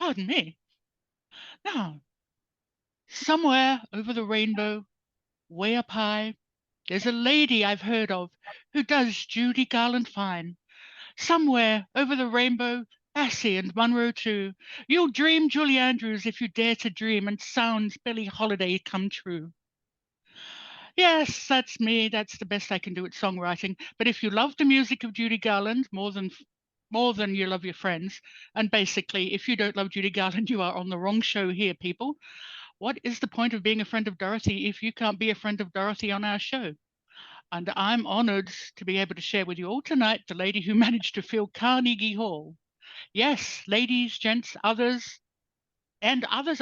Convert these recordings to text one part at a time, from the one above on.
Pardon me. Now, somewhere over the rainbow, way up high, there's a lady I've heard of who does Judy Garland fine. Somewhere over the rainbow, Bessie and Monroe too. You'll dream Julie Andrews if you dare to dream, and sounds Billie Holiday come true. Yes, that's me. That's the best I can do at songwriting. But if you love the music of Judy Garland more than you love your friends, and basically, if you don't love Judy Garland, you are on the wrong show here, people. What is the point of being a friend of Dorothy if you can't be a friend of Dorothy on our show? And I'm honored to be able to share with you all tonight the lady who managed to fill Carnegie Hall. Yes, ladies, gents, others, and others.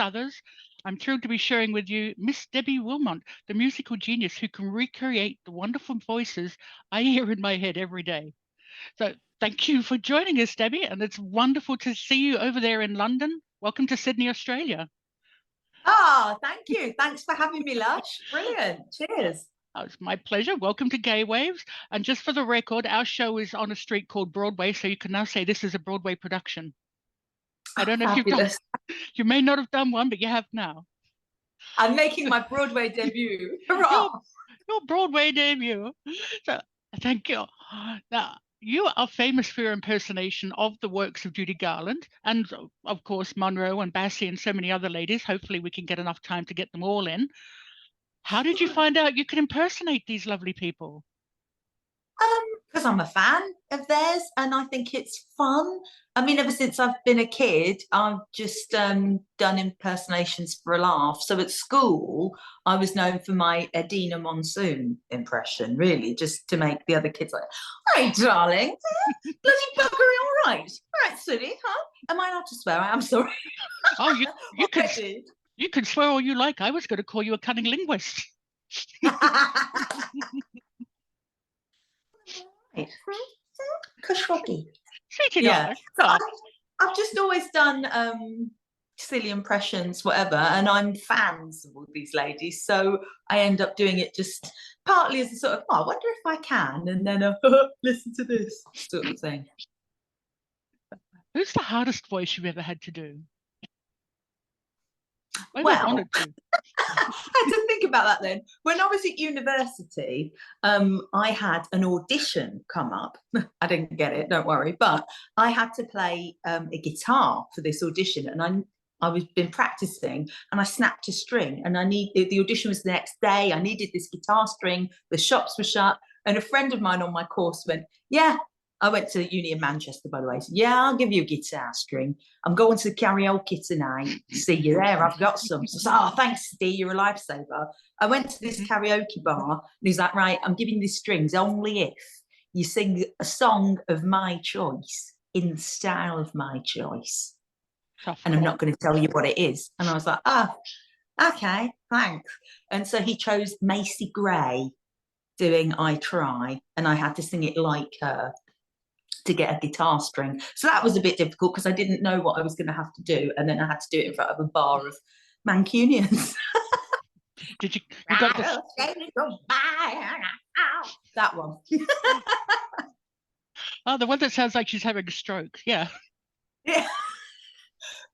I'm thrilled to be sharing with you Miss Debbie Wileman, the musical genius who can recreate the wonderful voices I hear in my head every day. So thank you for joining us, Debbie, and it's wonderful to see you over there in London. Welcome to Sydney, Australia. Oh, thank you. Thanks for having me, Lush. Brilliant. Cheers. Oh, it's my pleasure. Welcome to Gaywaves. And just for the record, our show is on a street called Broadway, so you can now say this is a Broadway production. I don't know if you may not have done one, but you have now. I'm making my Broadway debut. Hurrah! Your Broadway debut. So thank you. Now, you are famous for your impersonation of the works of Judy Garland and, of course, Monroe and Bessie and so many other ladies. Hopefully we can get enough time to get them all in. How did you find out you could impersonate these lovely people? Because I'm a fan of theirs and I think it's fun. I mean, ever since I've been a kid, I've just done impersonations for a laugh. So at school, I was known for my Edina Monsoon impression, really, just to make the other kids like, "Hey, darling, bloody buggery, all right. All right, silly, huh? Am I allowed to swear? I am sorry." Oh, you can swear all you like. I was going to call you a cunning linguist. Kashwagi. Yeah. So I've just always done silly impressions, whatever, and I'm fans of all these ladies. So I end up doing it just partly as a sort of, oh, I wonder if I can, and then listen to this sort of thing. Who's the hardest voice you've ever had to do? Well, I had to think about that then. When I was at university, I had an audition come up. I didn't get it, don't worry, but I had to play a guitar for this audition, and I was been practicing, and I snapped a string, and the audition was the next day. I needed this guitar string. The shops were shut, and a friend of mine on my course went, "Yeah." I went to uni in Manchester, by the way. So, "Yeah, I'll give you a guitar string. I'm going to the karaoke tonight. See you there. I've got some." So I said, "Oh, thanks, Steve. You're a lifesaver." I went to this karaoke bar, and he's like, "Right, I'm giving you these strings only if you sing a song of my choice in the style of my choice. And I'm not going to tell you what it is." And I was like, "Oh, okay, thanks." And so he chose Macy Gray doing "I Try," and I had to sing it like her to get a guitar string. So that was a bit difficult because I didn't know what I was going to have to do. And then I had to do it in front of a bar of Mancunians. Did you got that one? Oh, the one that sounds like she's having a stroke. Yeah.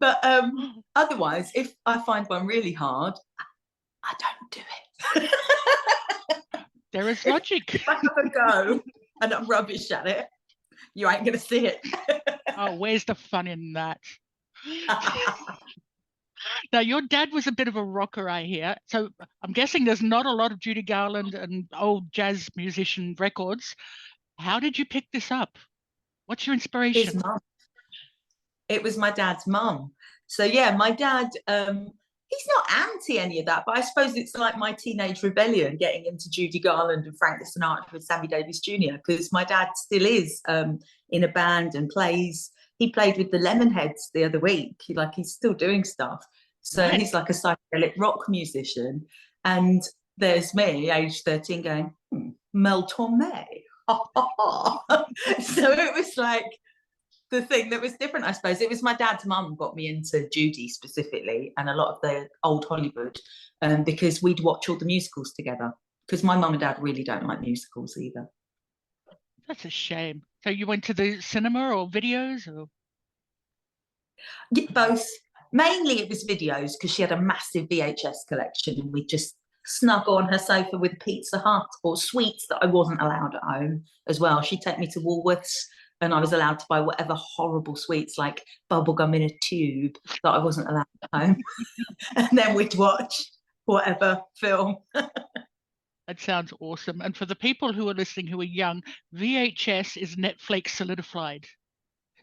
But otherwise, if I find one really hard, I don't do it. There is logic. If I have a go and I'm rubbish at it, you ain't gonna see it. Oh, where's the fun in that? Now, your dad was a bit of a rocker, I hear. So I'm guessing there's not a lot of Judy Garland and old jazz musician records. How did you pick this up? What's your inspiration? His mum. It was my dad's mum. So yeah, my dad, he's not anti any of that, but I suppose it's like my teenage rebellion getting into Judy Garland and Frank Sinatra with Sammy Davis Jr. because my dad still is in a band and plays. He played with the Lemonheads the other week. He's still doing stuff. So nice. He's like a psychedelic rock musician. And there's me, age 13, going, Mel Torme. So it was like the thing that was different, I suppose. It was my dad's mum got me into Judy specifically and a lot of the old Hollywood because we'd watch all the musicals together because my mum and dad really don't like musicals either. That's a shame. So you went to the cinema or videos? Or? Both. Mainly it was videos because she had a massive VHS collection and we just snuggle on her sofa with Pizza Hut or sweets that I wasn't allowed at home as well. She'd take me to Woolworths and I was allowed to buy whatever horrible sweets like bubblegum in a tube that I wasn't allowed at home. And then we'd watch whatever film. That sounds awesome. And for the people who are listening who are young, VHS is Netflix solidified.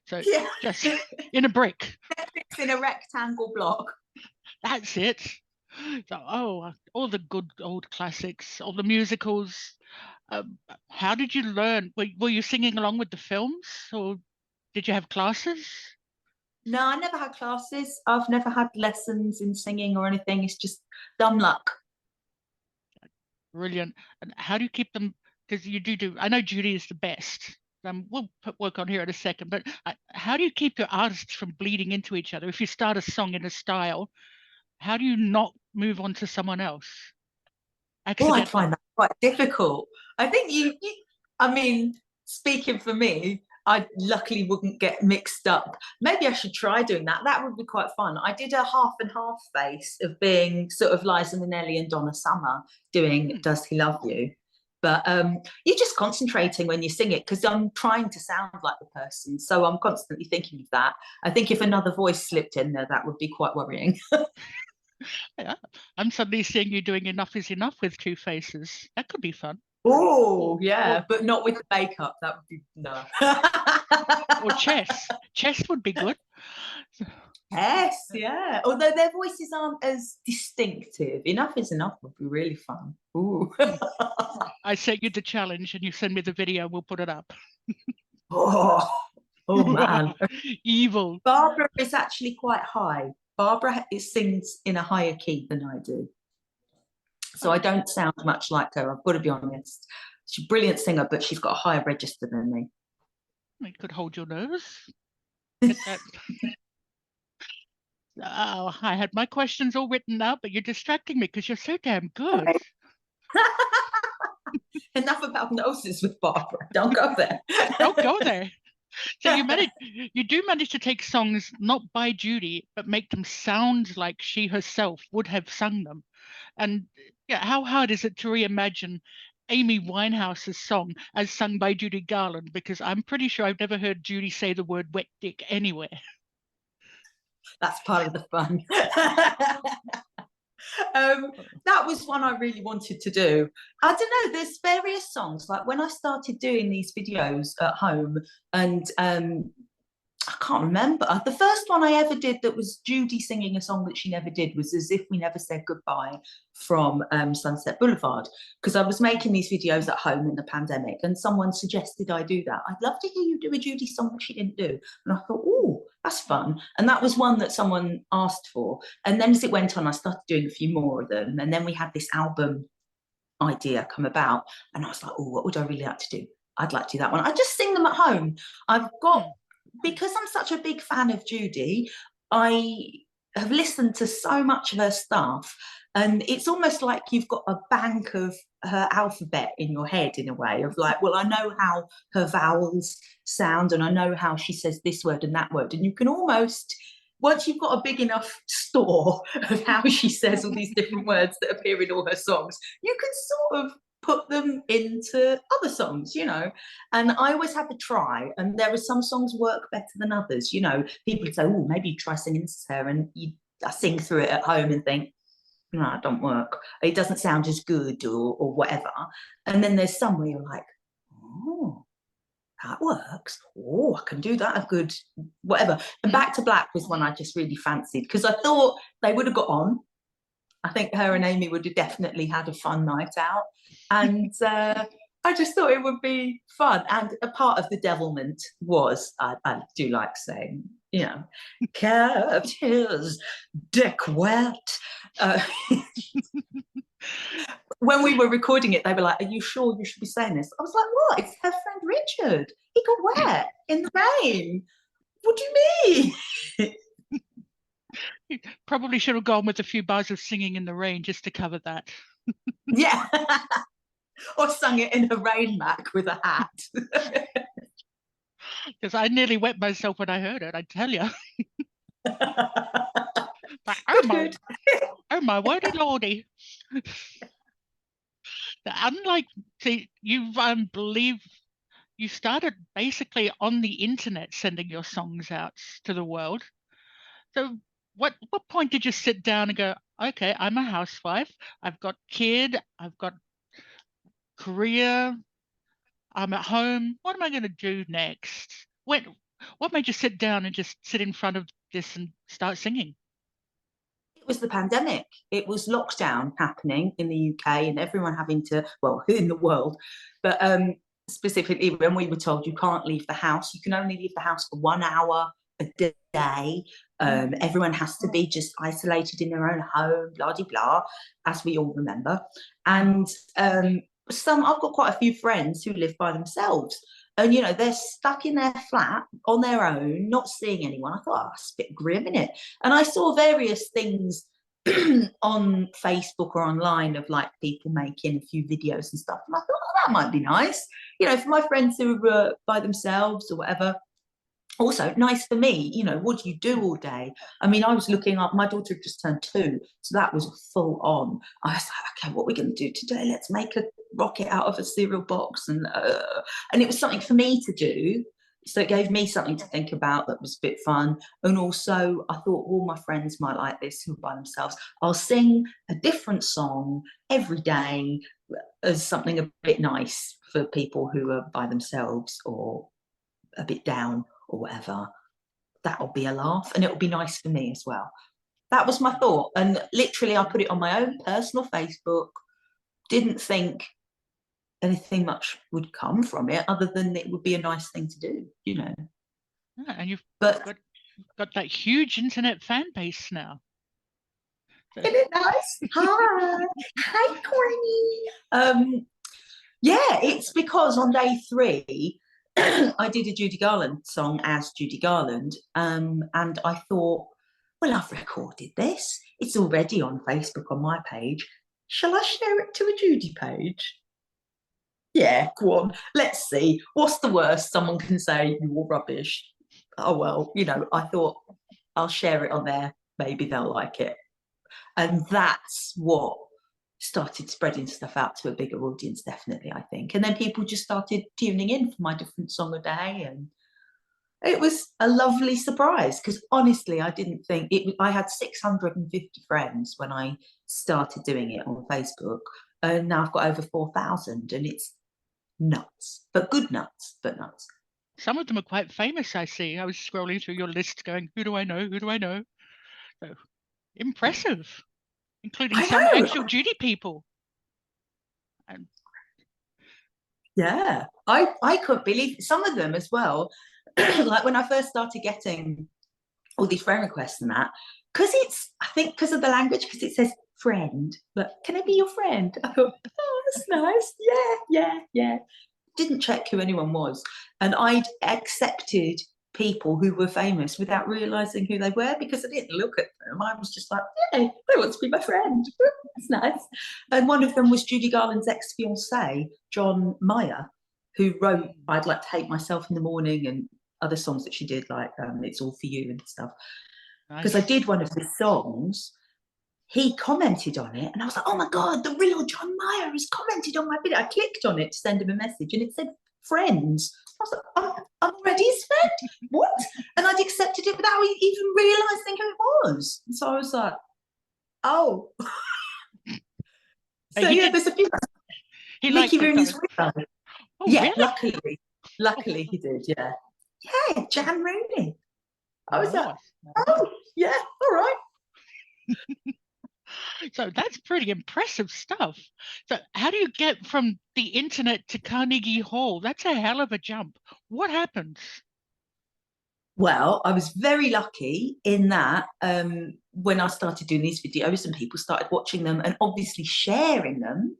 So Yeah. just in a brick. It's in a rectangle block. That's it. So, all the good old classics, all the musicals. How did you learn? Were you singing along with the films, or did you have classes? No, I never had classes. I've never had lessons in singing or anything. It's just dumb luck. Brilliant. And how do you keep them? Because you do. I know Judy is the best. We'll put work on here in a second. But how do you keep your artists from bleeding into each other? If you start a song in a style, how do you not move on to someone else Oh, I accidentally? find that quite difficult. I think I mean, speaking for me, I luckily wouldn't get mixed up. Maybe I should try doing that. That would be quite fun. I did a half and half face of being sort of Liza Minnelli and Donna Summer doing Hmm. Does He Love You? But you're just concentrating when you sing it because I'm trying to sound like the person. So I'm constantly thinking of that. I think if another voice slipped in there, that would be quite worrying. Yeah. I'm suddenly seeing you doing Enough Is Enough with two faces. That could be fun. Oh, Or yeah, but not with the makeup. That would be no. or chess. Chess would be good. Yes, yeah. Although their voices aren't as distinctive. Enough is enough would be really fun. Ooh. Hmm. I set you the challenge and you send me the video, we'll put it up. Oh, oh man. Evil. Barbara is actually quite high. Barbara sings in a higher key than I do. So I don't sound much like her, I've got to be honest. She's a brilliant singer, but she's got a higher register than me. It could hold your nose. Get that. Oh, I had my questions all written out, but you're distracting me because you're so damn good. Enough about noses with Barbara. Don't go there. Don't go there. So you do manage to take songs not by Judy, but make them sound like she herself would have sung them. And yeah, how hard is it to reimagine Amy Winehouse's song as sung by Judy Garland? Because I'm pretty sure I've never heard Judy say the word wet dick anywhere. That's part of the fun. That was one I really wanted to do. I don't know, there's various songs. Like when I started doing these videos at home, and I can't remember. The first one I ever did that was Judy singing a song that she never did was As If We Never Said Goodbye from Sunset Boulevard. Because I was making these videos at home in the pandemic and someone suggested I do that. I'd love to hear you do a Judy song that she didn't do. And I thought, oh, that's fun. And that was one that someone asked for. And then as it went on, I started doing a few more of them. And then we had this album idea come about. And I was like, oh, what would I really like to do? I'd like to do that one. I just sing them at home. I've got because I'm such a big fan of Judy, I have listened to so much of her stuff, and it's almost like you've got a bank of her alphabet in your head in a way of like, well, I know how her vowels sound, and I know how she says this word and that word, and you can almost once you've got a big enough store of how she says all these different words that appear in all her songs, you can sort of put them into other songs, you know. And I always have a try, and there are some songs work better than others, you know. People would say, oh, maybe you try singing this to her, and I sing through it at home and think, no, it don't work. It doesn't sound as good or whatever. And then there's some where you're like, oh, that works. Oh, I can do that a good whatever. And Back to Black was one I just really fancied because I thought they would have got on. I think her and Amy would have definitely had a fun night out. And I just thought it would be fun. And a part of the devilment was, I do like saying, you know, kept his dick wet. When we were recording it, they were like, are you sure you should be saying this? I was like, what? It's her friend Richard. He got wet in the rain. What do you mean? You probably should have gone with a few bars of Singing in the Rain just to cover that. Yeah. Or sung it in a rain mac with a hat. Because I nearly wet myself when I heard it, I tell you. But Good. oh my wordy lordy. Unlike, see, you believe you started basically on the internet sending your songs out to the world. So what point did you sit down and go, okay, I'm a housewife, I've got kid, I've got career, I'm at home. What am I going to do next? What made you sit down and just sit in front of this and start singing? It was the pandemic. It was lockdown happening in the UK and everyone having to, well, in the world, but specifically when we were told you can't leave the house, you can only leave the house for 1 hour a day. Everyone has to be just isolated in their own home, blah, blah, blah, as we all remember. And I've got quite a few friends who live by themselves. And, you know, they're stuck in their flat on their own, not seeing anyone. I thought, oh, it's a bit grim, isn't it? And I saw various things on Facebook or online of like people making a few videos and stuff. And I thought, oh, that might be nice. You know, for my friends who were by themselves or whatever. Also, nice for me, you know, what do you do all day? I mean, I was looking up, my daughter just turned 2, so that was full on. I was like, okay, what are we going to do today? Let's make a rocket out of a cereal box. And it was something for me to do. So it gave me something to think about that was a bit fun. And also, I thought, all my friends might like this who are by themselves. I'll sing a different song every day as something a bit nice for people who are by themselves or a bit down or whatever. That'll be a laugh and it'll be nice for me as well. That was my thought. And literally, I put it on my own personal Facebook. Didn't think anything much would come from it other than it would be a nice thing to do, you know. Yeah, and you've But got that huge internet fan base now. So, isn't it nice? Hi, Corny. Yeah, it's because on day 3, I did a Judy Garland song as Judy Garland, and I thought, well, I've recorded this. It's already on Facebook on my page. Shall I share it to a Judy page? Yeah, go on. Let's see. What's the worst someone can say? You're rubbish. Oh, well, you know, I thought I'll share it on there. Maybe they'll like it. And that's what started spreading stuff out to a bigger audience, definitely, I think. And then people just started tuning in for my different song a day. And it was a lovely surprise because honestly, I didn't think it. I had 650 friends when I started doing it on Facebook. And now I've got over 4,000 and it's nuts, but good nuts, but nuts. some of them are quite famous, I see. I was scrolling through your list going, who do I know? Who do I know? So impressive, including I some know. actual Judy people. And Yeah, I couldn't believe it. Some of them as well. Like when I first started getting all these friend requests and that, because it's, I think, because of the language, because it says friend, but can I be your friend? I thought, oh, that's nice. Yeah. Didn't check who anyone was. And I'd accepted people who were famous without realizing who they were because I didn't look at them. I was just like, yeah, they want to be my friend. That's nice. And one of them was Judy Garland's ex-fiance, John Mayer, who wrote I'd Like to Hate Myself in the Morning and other songs that she did, like It's All For You and stuff. Because I nice. did one of the songs, he commented on it and I was like, oh my God, the real John Mayer has commented on my video. I clicked on it to send him a message and it said friends. I was like, I'm already his friend? What? And I'd accepted it without even realising who it was. And so I was like, oh. So He yeah, did. there's a few. He Mickey liked it though. Rooney's with us. Oh, Yeah, really? luckily he did, yeah. Yeah, Jan Rooney. I was like, Nice. oh, yeah, all right. So that's pretty impressive stuff. So how do you get from the internet to Carnegie Hall? That's a hell of a jump. What happens? Well, I was very lucky in that when I started doing these videos and people started watching them and obviously sharing them,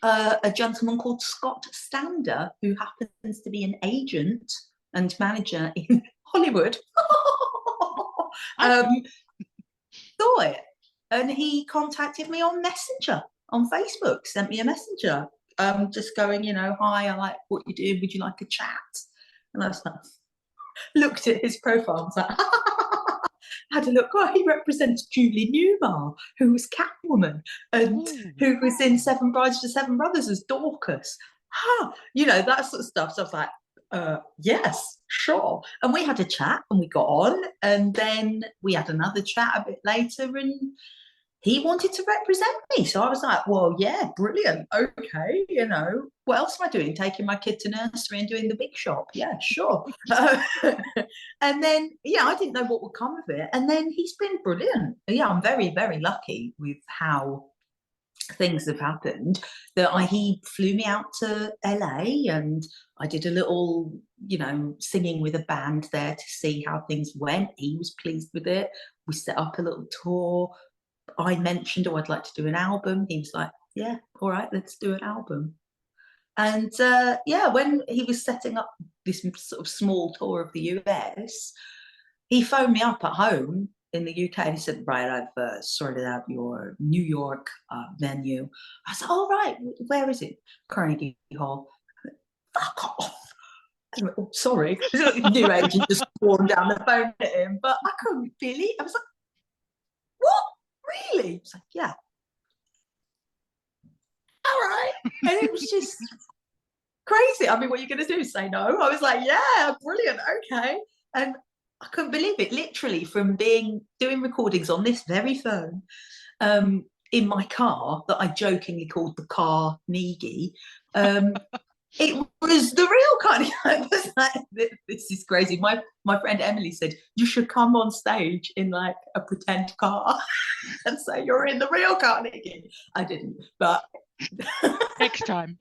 a gentleman called Scott Stander, who happens to be an agent and manager in Hollywood, I, saw it. And he contacted me on Messenger, on Facebook, sent me a messenger, just going, you know, hi, I like what you do. Would you like a chat? And I was like, looked at his profile and was like, had a look. Oh, he represents Julie Newmar, who was Catwoman, and Ooh. who was in Seven Brides for Seven Brothers as Dorcas. You know, that sort of stuff. So I was like, yes, sure. And we had a chat and we got on, and then we had another chat a bit later, and he wanted to represent me. So I was like, well, yeah, brilliant. Okay, you know, what else am I doing? Taking my kid to nursery and doing the big shop. Yeah, sure. And then, yeah, I didn't know what would come of it. And then he's been brilliant. Yeah, I'm very, very lucky with how things have happened. He flew me out to LA, and I did a little, you know, singing with a band there to see how things went. He was pleased with it. We set up a little tour. I mentioned, oh, I'd like to do an album. He was like, yeah, all right, let's do an album. And yeah, when he was setting up this sort of small tour of the US, he phoned me up at home in the UK and he said, right, I've sorted out your New York venue. I said, all right, where is it? Carnegie Hall. Fuck off. Oh, sorry. New agent just swarmed down the phone at him, but I couldn't believe. I was like, what? Really? It's like, yeah. All right. And it was just crazy. I mean, what are you going to do? Say no? I was like, yeah, brilliant. Okay. And I couldn't believe it. Literally, from doing recordings on this very phone, in my car that I jokingly called the Carnegie, it was the real Carnegie. I was like, this is crazy. My friend Emily said, you should come on stage in like a pretend car and say you're in the real Carnegie. I didn't, but Next time.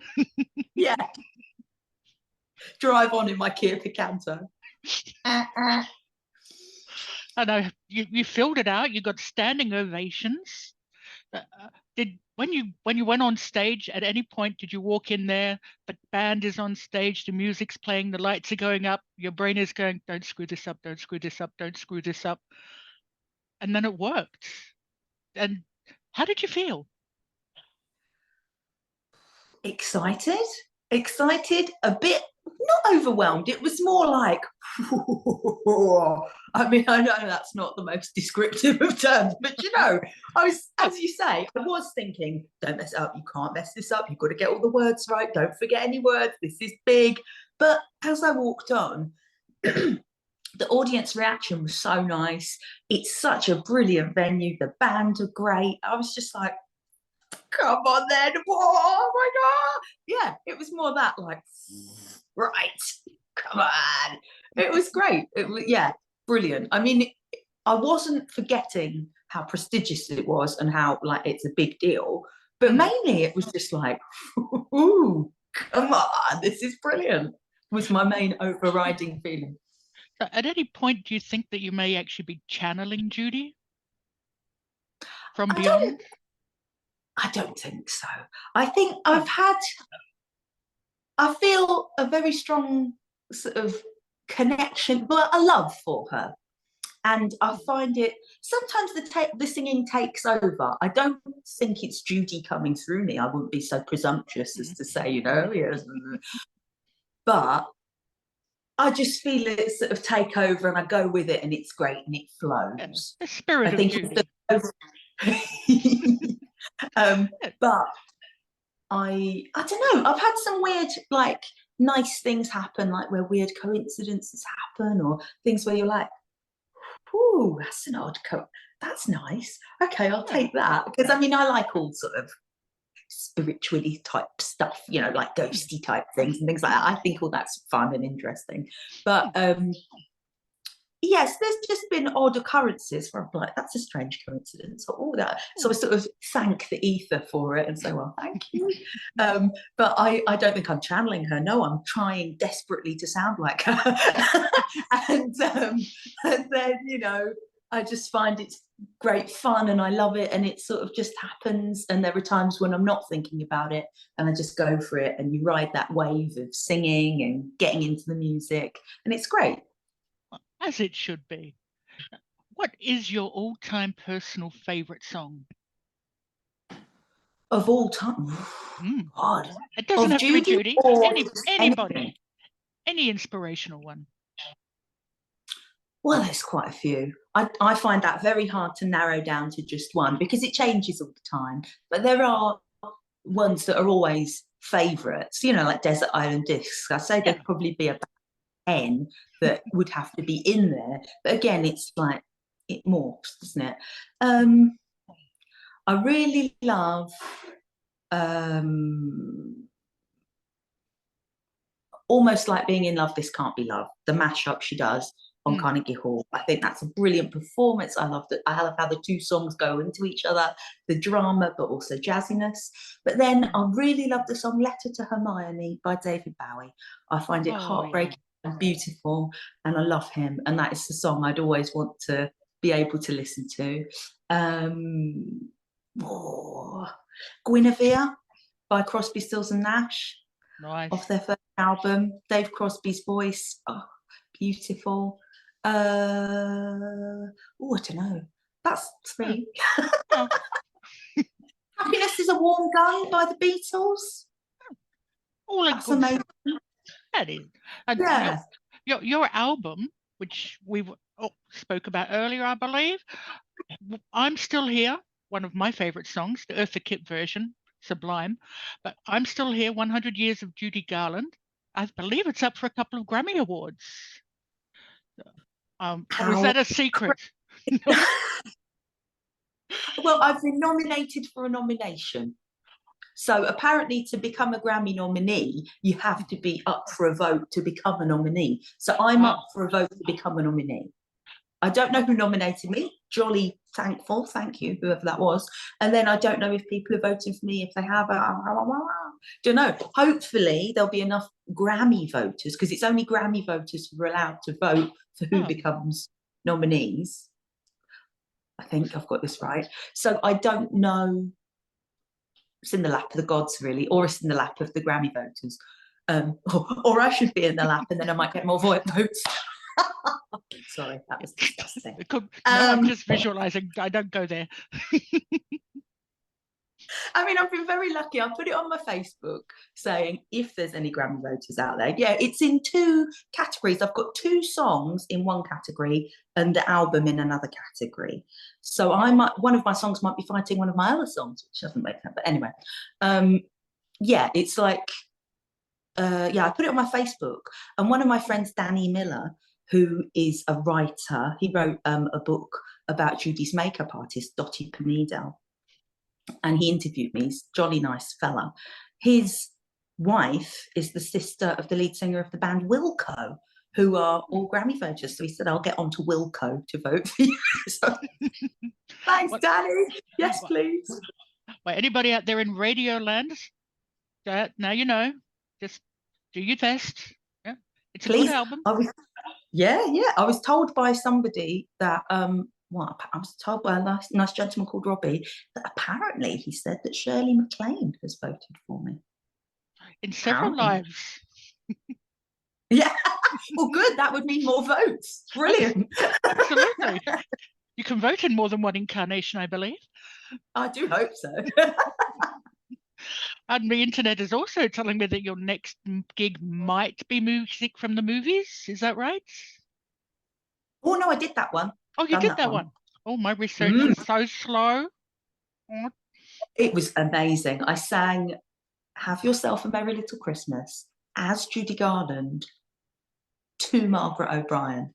yeah. Drive on in my Kia Picanto. I know you filled it out. You got standing ovations. When you went on stage, at any point did you walk in there, the band is on stage, the music's playing, the lights are going up, your brain is going, don't screw this up, don't screw this up, don't screw this up, and then it worked. And how did you feel? Excited, a bit, not overwhelmed. It was more like, I mean, I know that's not the most descriptive of terms, but you know, I was, as you say, I was thinking, don't mess it up, you can't mess this up, you've got to get all the words right, don't forget any words, this is big. But as I walked on, the audience reaction was so nice. It's such a brilliant venue, the band are great. I was just like, come on then, oh my god. Yeah, it was more that, like, right, come on. It was great. It was, yeah, brilliant. I mean, I wasn't forgetting how prestigious it was and how like it's a big deal, but mainly it was just like, ooh, come on, this is brilliant, was my main overriding feeling. At any point do you think that you may actually be channeling Judy from beyond? I don't think so. I think I feel a very strong sort of connection, well, a love for her. And I find it, sometimes the singing takes over. I don't think it's Judy coming through me. I wouldn't be so presumptuous as to say, you know, yes. But I just feel it sort of take over and I go with it and it's great and it flows. The spirit of Judy. But I don't know, I've had some weird, like, nice things happen, like where weird coincidences happen, or things where you're like, ooh, that's an odd that's nice. Okay, I'll take that. Because I mean, I like all sort of spiritually type stuff, you know, like ghosty type things and things like that. I think all that's fun and interesting. But yes, there's just been odd occurrences where I'm like, that's a strange coincidence, or all that. So I sort of thank the ether for it and say, well, thank you. But I don't think I'm channeling her. No, I'm trying desperately to sound like her. and then, you know, I just find it's great fun and I love it, and it sort of just happens. And there are times when I'm not thinking about it and I just go for it, and you ride that wave of singing and getting into the music, and it's great. As it should be. What is your all-time personal favorite song? Of all time? God. It doesn't have Judy, to be Judy. Anybody. Any inspirational one. Well, there's quite a few. I find that very hard to narrow down to just one because it changes all the time. But there are ones that are always favourites, you know, like Desert Island Discs. I say Yeah. there'd probably be about 10 that would have to be in there. But again, it's like it morphs, doesn't it? I really love Almost Like Being in Love, This Can't Be Love, the mashup she does on Carnegie Hall. I think that's a brilliant performance. I love how the two songs go into each other, the drama, but also jazziness. But then I really love the song Letter to Hermione by David Bowie. I find it heartbreaking and beautiful, and I love him. And that is the song I'd always want to be able to listen to. Guinevere by Crosby, Stills and Nash. Nice. Off their first album, Dave Crosby's voice, beautiful. I don't know. That's 3. Oh. Happiness is a Warm Gun by the Beatles. That's amazing. That is. And yeah. Your album, which we spoke about earlier, I believe, I'm Still Here, one of my favourite songs, the Eartha Kitt version. Sublime, but I'm Still Here, 100 Years of Judy Garland. I believe it's up for a couple of Grammy Awards. Or is that a secret? Well, I've been nominated for a nomination. So apparently to become a Grammy nominee, you have to be up for a vote to become a nominee. So I'm up for a vote to become a nominee. I don't know who nominated me. Jolly thankful, thank you, whoever that was. And then I don't know if people are voting for me. If they have, don't know. Hopefully there'll be enough Grammy voters, because it's only Grammy voters who are allowed to vote for who becomes nominees. I think I've got this right. So I don't know. It's in the lap of the gods, really, or it's in the lap of the Grammy voters. Or I should be in the lap, and then I might get more votes. Sorry, that was disgusting. I'm just visualizing. I don't go there. I mean, I've been very lucky. I put it on my Facebook saying if there's any Grammy voters out there. Yeah, it's in 2 categories. I've got 2 songs in one category and the album in another category. So one of my songs might be fighting one of my other songs, which doesn't make sense. But anyway, yeah, it's like, I put it on my Facebook, and one of my friends, Danny Miller, who is a writer, he wrote a book about Judy's makeup artist, Dottie Penedel. And he interviewed me. He's a jolly nice fella. His wife is the sister of the lead singer of the band Wilco, who are all Grammy voters. So he said, I'll get on to Wilco to vote for you. So, thanks, Danny. Yes, please. Well, anybody out there in Radio Land, now you know. Just do your best. Yeah, it's a good album. I was told by somebody that I was told by a nice gentleman called Robbie that apparently he said that Shirley MacLaine has voted for me in several lives. Yeah, well, good. That would mean more votes. Brilliant. Absolutely. You can vote in more than one incarnation, I believe. I do hope so. And the internet is also telling me that your next gig might be music from the movies. Is that right? Oh, no, I did that one. Oh, you did that one. Oh, my research is so slow. It was amazing. I sang Have Yourself a Merry Little Christmas as Judy Garland to Margaret O'Brien,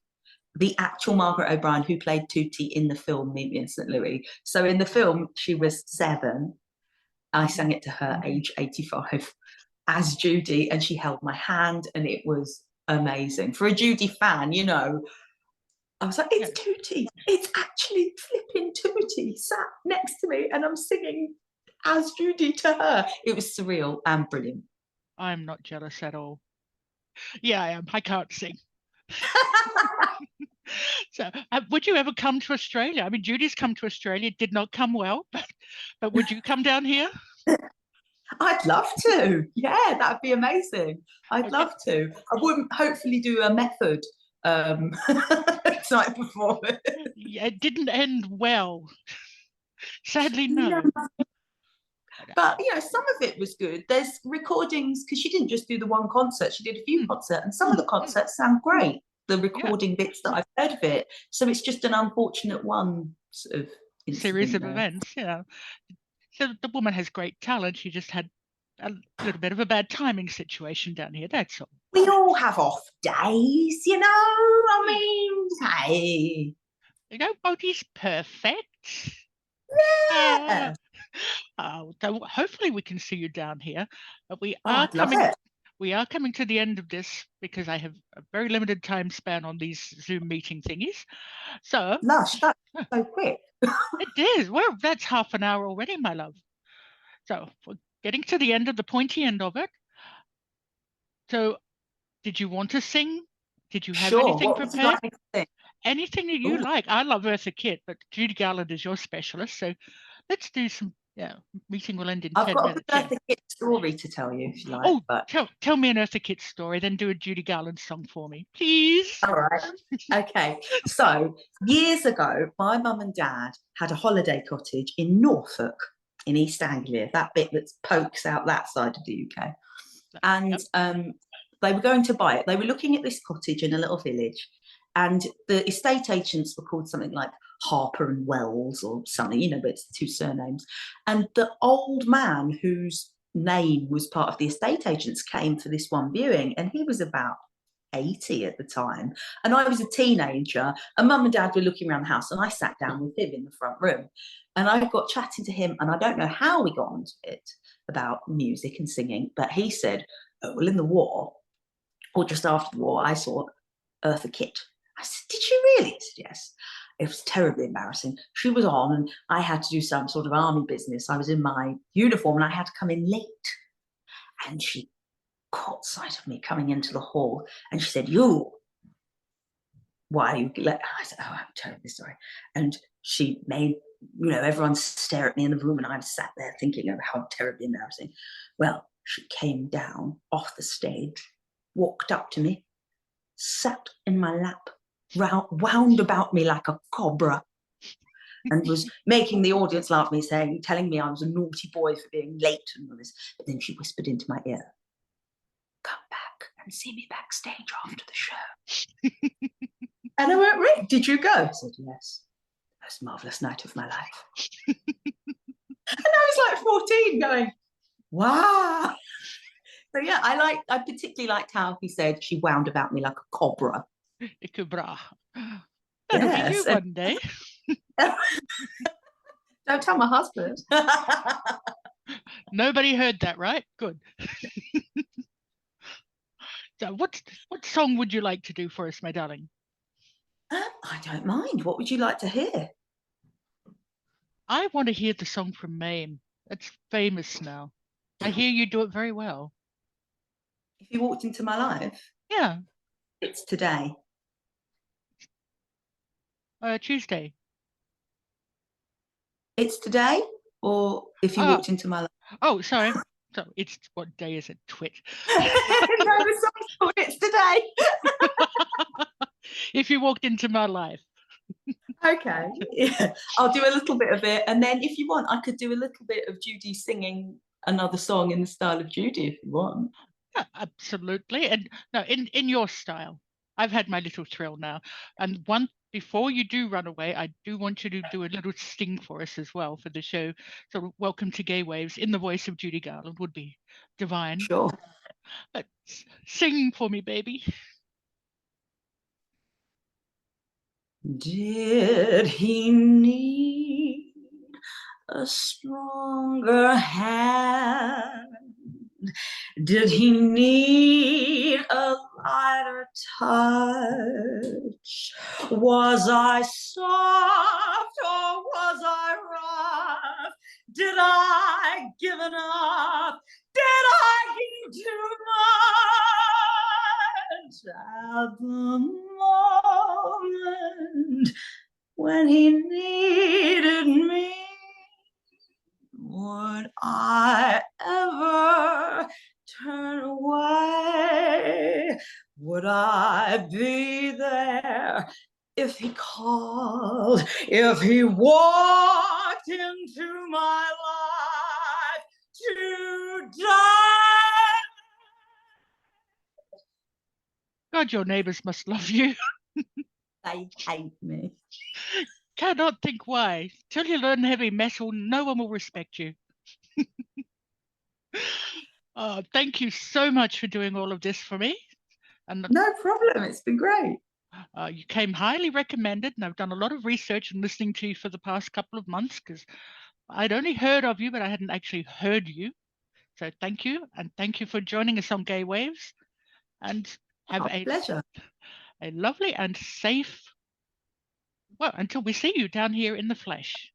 the actual Margaret O'Brien who played Tootie in the film Meet Me in St. Louis. So in the film, she was 7. I sang it to her, age 85, as Judy, and she held my hand, and it was amazing. For a Judy fan, you know, I was like, it's Tootie. It's actually flipping Tootie sat next to me, and I'm singing as Judy to her. It was surreal and brilliant. I'm not jealous at all. Yeah, I am. I can't sing. So, would you ever come to Australia? I mean, Judy's come to Australia. It did not come well, but would you come down here? I'd love to. Yeah, that'd be amazing. I'd love to. I wouldn't hopefully do a method type performance. Yeah, it didn't end well. Sadly, no. But, you know, some of it was good. There's recordings, because she didn't just do the one concert. She did a few concerts, and some of the concerts sound great the recording bits that I've heard of it. So it's just an unfortunate one sort of series of there. events. So the woman has great talent. She just had a little bit of a bad timing situation down here. That's all. We all have off days, you know. I mean, hey. Nobody's perfect. Yeah. So hopefully we can see you down here. We Oh, are I'd love coming. it. We are coming to the end of this because I have a very limited time span on these Zoom meeting thingies. So Lush, that's so quick. it is. Well, that's half an hour already, my love. So we're getting to the end of the pointy end of it. So did you want to sing? Did you have Sure. anything What would you prepared? like me to sing? Anything that you Ooh, like. I love Eartha Kitt, but Judy Garland is your specialist. So let's do some. Yeah, meeting will end in I've 10 got a minutes. good Eartha Kitt story to tell you if you like, Oh, but tell me an Eartha Kitt story, then do a Judy Garland song for me, please. all right. Okay. So years ago, my mum and dad had a holiday cottage in Norfolk in East Anglia, that bit that pokes out that side of the UK. And Yep. they were going to buy it. They were looking at this cottage in a little village, and the estate agents were called something like Harper and Wells or something, but it's two surnames. And the old man whose name was part of the estate agents came for this one viewing, and he was about 80 at the time. And I was a teenager, and mum and dad were looking around the house, and I sat down with him in the front room. And I got chatting to him, and I don't know how we got onto it about music and singing, but he said, oh, well, in the war, or just after the war, I saw Eartha Kitt. I said, did you really? He said, yes. It was terribly embarrassing. She was on, and I had to do some sort of army business. I was in my uniform, and I had to come in late. And she caught sight of me coming into the hall, and she said, you, why are you I said, oh, I'm terribly sorry. And she made everyone stare at me in the room, and I was sat there thinking of how terribly embarrassing. Well, she came down off the stage, walked up to me, sat in my lap, wound about me like a cobra, and was making the audience laugh at me, telling me I was a naughty boy for being late and all this. But then she whispered into my ear, come back and see me backstage after the show. And I went, really? Did you go? I said, yes. Most marvellous night of my life. And I was like 14 going, wow. So yeah, I particularly liked how he said she wound about me like a cobra. Ikubra. That'll be you one day. Don't tell my husband. Nobody heard that, right? Good. So what song would you like to do for us, my darling? I don't mind. What would you like to hear? I want to hear the song from Maine. It's famous now. I hear you do it very well. If you walked into my life, Yeah. it's today. Tuesday. It's today, or if you walked into my life. Oh, sorry. So it's what day is it? Twit. No, the song's called It's Today. If you walked into my life. Okay. Yeah. I'll do a little bit of it. And then if you want, I could do a little bit of Judy singing another song in the style of Judy if you want. Yeah, absolutely. And no, in your style. I've had my little thrill now. And before you do run away, I do want you to do a little sting for us as well for the show. So welcome to Gaywaves in the voice of Judy Garland would be divine. Sure. But sing for me, baby. Did he need a stronger hand? Did he need a lighter touch? Was I soft or was I rough? Did I give enough? Did I give too much? At the moment when he needed me, would I ever turn away? Would I be there if he called, if he walked into my life to die? God, your neighbors must love you. They hate me. Cannot think why. Till you learn heavy metal, no one will respect you. Thank you so much for doing all of this for me. And No problem. It's been great. you came highly recommended, and I've done a lot of research and listening to you for the past couple of months because I'd only heard of you, but I hadn't actually heard you. So thank you, and thank you for joining us on Gaywaves. And have Our pleasure. a lovely and safe, well, until we see you down here in the flesh.